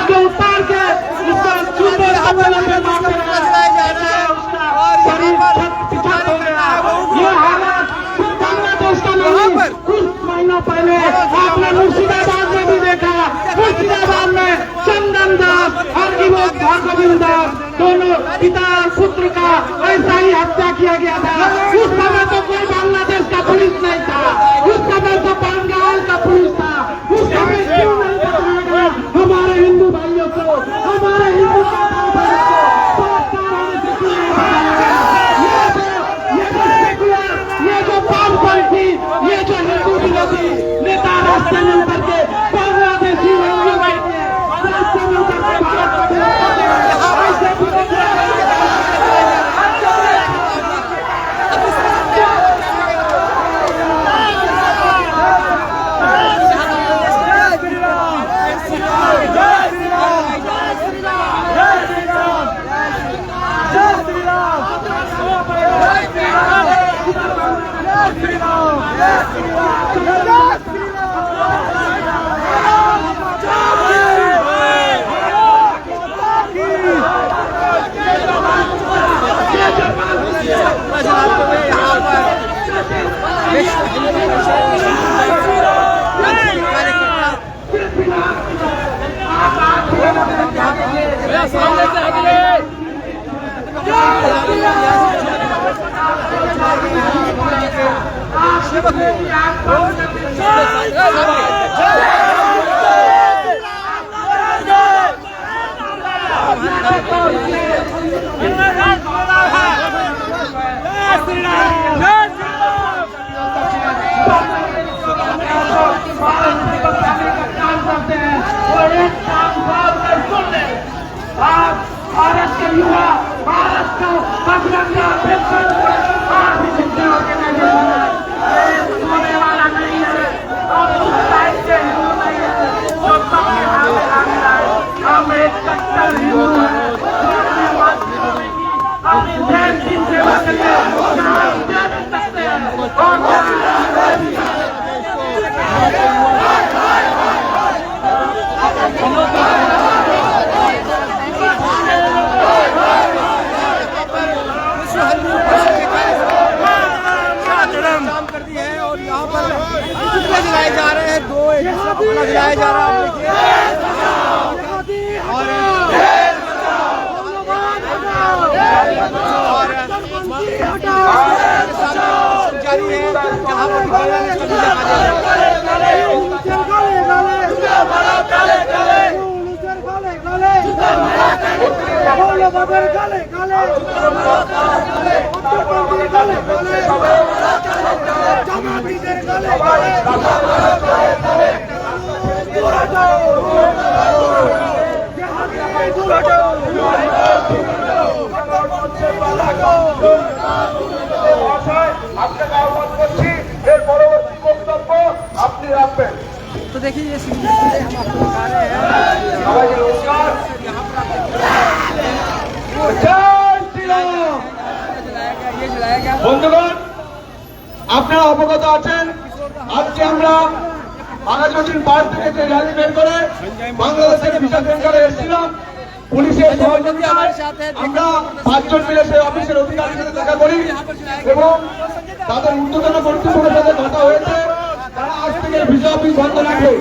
उसके उतार के उसका जूते सम्मेलन में मारते शरीर छत हो गया। ये हालत बांग्लादेश का नहीं, कुछ महीनों पहले आपने मुर्शिदाबाद में भी देखा। मुर्शिदाबाद में चंदन दास और भार्गवी दास दोनों पिता और पुत्र का ऐसा ही हत्या किया गया था। उस समय तो कोई बांग्लादेश का पुलिस नहीं था, उस समय तो बंगाल का पुलिस था। उस समय क्यों नहीं बताएगा हमारे हिंदू भाइयों को, हमारे हिंदू ये जो वामपंथी, ये जो हिंदू विरोधी नेता रास्ते में उतर के बांग्लादेशी रास्ते में उतर के भारत भारत के युवा, भारत का पगडंडा सोने वाला नहीं है और उस टाइप के हिंदू नहीं है जो सबके हाथ में आए। हम एक कट्टर हिंदू हैं, हम इस देश की सेवा के लिए दे सकते हैं। जलाए जा रहे हैं, दो जलाए जा रहा है। जारी है जहाँ तो देखिए ये हम आपको दिखा रहे हैं। বন্ধুগণ, আপনারা অবগত আছেন আজকে আমরা বাংলাদেশের পার্ক থেকে যে র্যালি বের করে বাংলাদেশ থেকে ভিসা সেন্টারে এসেছিলাম। পুলিশের সহযোগিতায় আমরা 5 জন মিলে সেই অফিসের অধিকারীর সাথে দেখা করি এবং তাদের ঊর্ধ্বতন কর্তৃপক্ষের সাথে কথা হয়েছে তারা আজ থেকে ভিসা অফিস বন্ধ রাখে।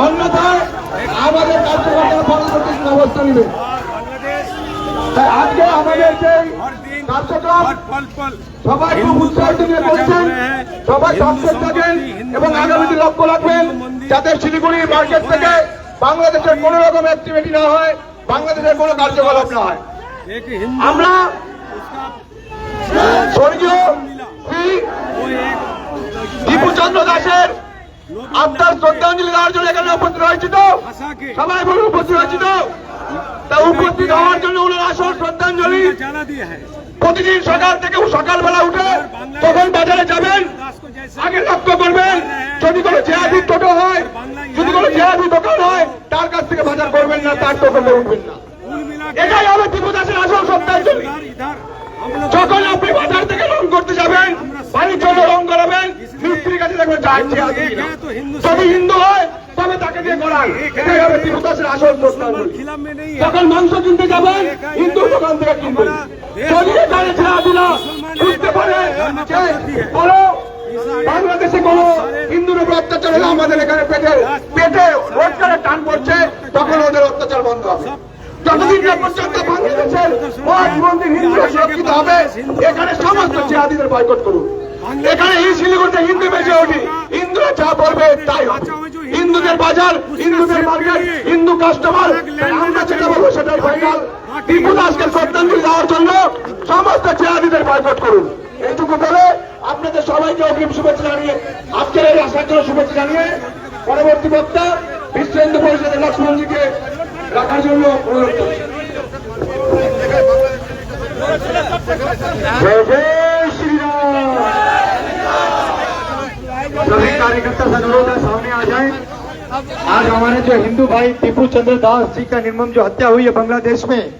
অন্যথায় আমাদের কার্যকর্তারা পরবর্তী ব্যবস্থা নেবে। তাই আজকে আমাদের যে কার্যক্রম সবাই খুব উৎসাহিত নিয়ে করছেন, সবাই সচেতন থাকেন এবং আগামীতে লক্ষ্য রাখবেন যাতে শিলিগুড়ি মার্কেট থেকে বাংলাদেশের কোন রকম অ্যাক্টিভিটি না হয়, বাংলাদেশের কোন কার্যকলাপ না হয়। আমরা স্বর্গীয় শ্রী দীপুচন্দ্র দাসের আত্মার শ্রদ্ধাঞ্জলি দেওয়ার জন্য এখানে উপস্থিত হয়েছি। তো সবাই বলুন উপস্থিত হয়েছি তো তা উপস্থিত হওয়ার জন্য ওনার আসল শ্রদ্ধাঞ্জলি প্রতিদিন সকাল থেকে সকালবেলা উঠে তখন বাজারে যাবেন, আগে লক্ষ্য করবেন যদি কোনো জেহাদি টোটো হয়, যদি কোনো জেহাদি দোকান হয় তার কাছ থেকে বাজার করবেন না, তার টোটোতে উঠবেন না। এটাই হবে দীপু দাসের আসল শ্রদ্ধাঞ্জলি। যখন আপনি বাজার থেকে রং করতে যাবেন, বাড়ির জন্য রং করাবেন, মিস্ত্রির কাছে দেখবেন যদি হিন্দু হয় তবে তাকে দিয়ে করান। এটাই হবে টিপু দাসের আসল শ্রদ্ধাঞ্জলি। যখন মাংস কিনতে যাবেন হিন্দু দোকান থেকে কিনবেন। যদি এখানে ছেলেরা বুঝতে পারে যে কোনো বাংলাদেশে কোনো হিন্দুর উপর অত্যাচার হলে আমাদের এখানে পেটে পেটে রোজগারে টান পড়ছে, তখন ওদের অত্যাচার বন্ধ হবে। যতদিন না পর্যন্ত বাংলাদেশের মঠ মন্দির হিন্দুরা সুরক্ষিত হবে, এখানে সমস্ত জিহাদিদের বয়কট করুন। এখানে এই শিলিগুড়িতে হিন্দু বেঁচে ওঠে, হিন্দুরা যা বলবে তাই হবে। হিন্দুদের বাজার, হিন্দুদের মার্কেট, হিন্দু কাস্টমার, আমরা যেটা বলবো সেটাই ফাইনাল। টিপু দাসকে শ্রদ্ধাঞ্জলি দেওয়ার জন্য সমস্ত জিহাদিদের বয়কট করুন। এইটুকু বলে আপনাদের সবাইকে অগ্রিম শুভেচ্ছা জানিয়ে, আজকের এই আসার জন্য শুভেচ্ছা জানিয়ে, পরবর্তী বক্তা বিশ্ব হিন্দু পরিষদের লক্ষ্মণজিকে রাখার জন্য অনুরোধ করছি। जय जय श्री राम। सभी कार्यकर्ता से अनुरोध है सामने आ जाएं। आज हमारे जो हिंदू भाई टीपू चंद्र दास जी का निर्मम जो हत्या हुई है बांग्लादेश में,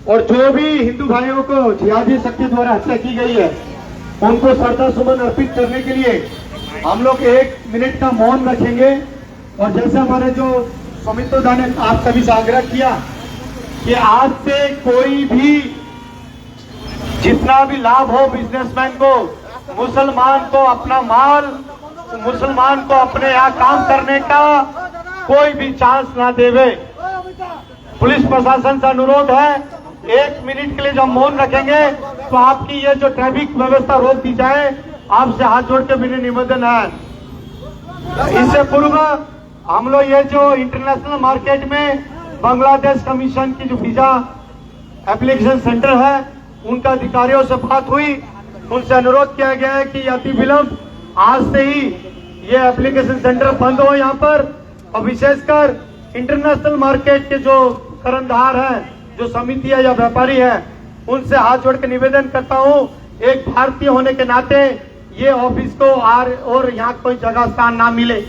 और जो भी हिंदू भाइयों को जिहादी शक्ति द्वारा हत्या की गई है, उनको श्रद्धा सुमन अर्पित करने के लिए हम लोग 1 मिनट का मौन रखेंगे। और जैसे हमारे जो समितो दा ने आप सभी से आग्रह किया कि आज से कोई भी जितना भी लाभ हो बिजनेसमैन को, मुसलमान को अपना माल, मुसलमान को अपने यहाँ काम करने का कोई भी चांस ना देवे। पुलिस प्रशासन से अनुरोध है 1 मिनट के लिए जब मौन रखेंगे तो आपकी ये जो ट्रैफिक व्यवस्था रोक दी जाए, आपसे हाथ जोड़ के मेरे निवेदन है। इससे पूर्व हम लोग ये जो इंटरनेशनल मार्केट में बांग्लादेश कमीशन की जो वीजा एप्लीकेशन सेंटर है, उनका अधिकारियों से बात हुई, उनसे अनुरोध किया गया है कि अति विलंब आज से ही ये एप्लीकेशन सेंटर बंद हो यहाँ पर। और विशेषकर इंटरनेशनल मार्केट के जो कर्णधार हैं, जो समिति है या व्यापारी है, उनसे हाथ जोड़ के निवेदन करता हूँ, एक भारतीय होने के नाते ये ऑफिस को और यहाँ कोई जगह स्थान ना मिले।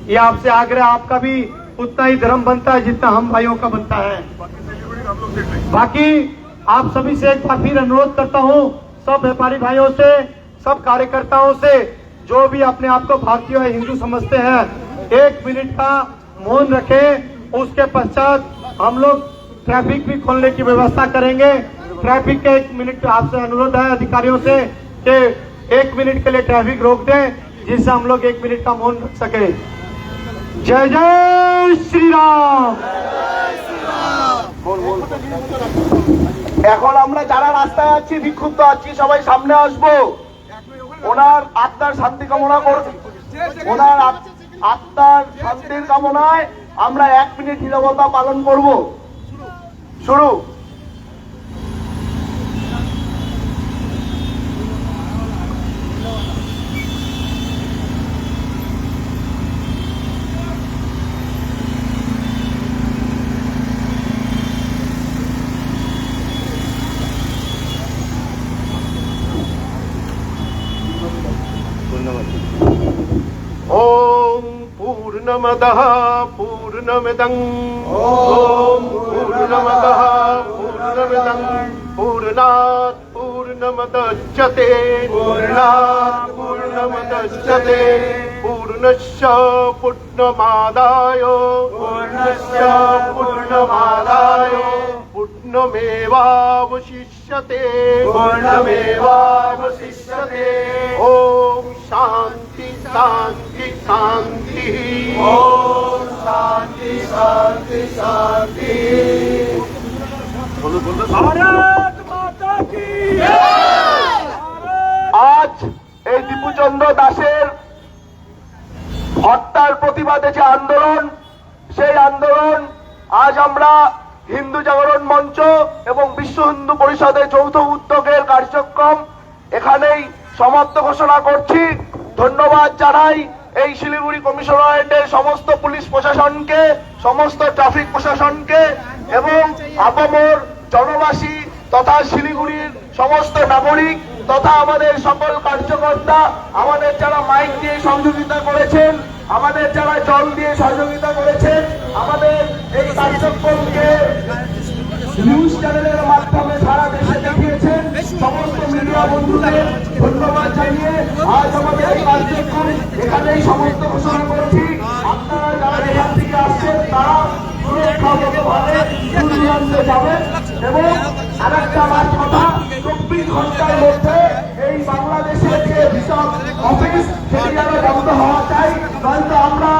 ये आपसे आग्रह, आपका भी उतना ही धर्म बनता है जितना हम भाइयों का बनता है। बाकी आप सभी से एक बार फिर अनुरोध करता हूँ, सब व्यापारी भाइयों से, सब कार्यकर्ताओं से, जो भी अपने आप को भारतीय या हिंदू समझते हैं, 1 मिनट का मौन रखें। उसके पश्चात हम लोग ट्रैफिक भी खोलने की व्यवस्था करेंगे। ट्रैफिक के 1 मिनट आपसे अनुरोध है अधिकारियों से कि 1 मिनट के लिए ट्रैफिक रोक दें, जिससे हम लोग 1 मिनट का मौन रख सके। जय जय श्री राम। এখন আমরা যারা রাস্তায় আছি, বিক্ষুব্ধ আছি, সবাই সামনে আসবো। ওনার আত্মার শান্তি কামনা করছি, ওনার আত্মার শান্তির কামনায় আমরা 1 মিনিট নীরবতা পালন করব। শুরু। ओम पूर्णमदः पूर्णमिदं पूर्णमदः पूर्णमिदं पूर्णात् पूर्णमुदच्यते पूर्णमुदच्यते पूर्णस्य पूर्णमादाय पूर्णमेवावशिष्यते ओम शांति शांति शांति ओम शांति शांति शांति। भारत माता की आज এই দীপুচন্দ্র দাসের হত্যার প্রতিবাদে যে আন্দোলন, সেই আন্দোলন আজ আমরা হিন্দু জাগরণ মঞ্চ এবং বিশ্ব হিন্দু পরিষদের যৌথ উদ্যোগের কার্যক্রম এখানেই সমাপ্ত ঘোষণা করছি। ধন্যবাদ জানাই এই শিলিগুড়ি কমিশনারেটের সমস্ত পুলিশ প্রশাসনকে, সমস্ত ট্রাফিক প্রশাসনকে এবং আপামর জনবাসী তথা শিলিগুড়ির সমস্ত নাগরিক তথা আমাদের সকল কার্যকর্তা, আমাদের যারা মাইক দিয়ে সহযোগিতা করেছেন, আমাদের যারা জল দিয়ে সহযোগিতা করেছেন, আমাদের এই কার্যক্রমকে নিউজ চ্যানেলের মাধ্যমে সারা দেশে দেখিয়েছেন, সমস্ত মিডিয়া বন্ধুদের ধন্যবাদ জানিয়ে আজ আমাদের এই কার্যক্রম এখানেই সমস্ত ঘোষণা করছি। আপনারা যারা অবিলম্বে যাবেন। এবং আরেকটা আমার কথা, 24 ঘন্টার মধ্যে এই বাংলাদেশের যে ভিসা অফিস সেটি যেন বন্ধ হওয়া চাই, নয়তো আমরা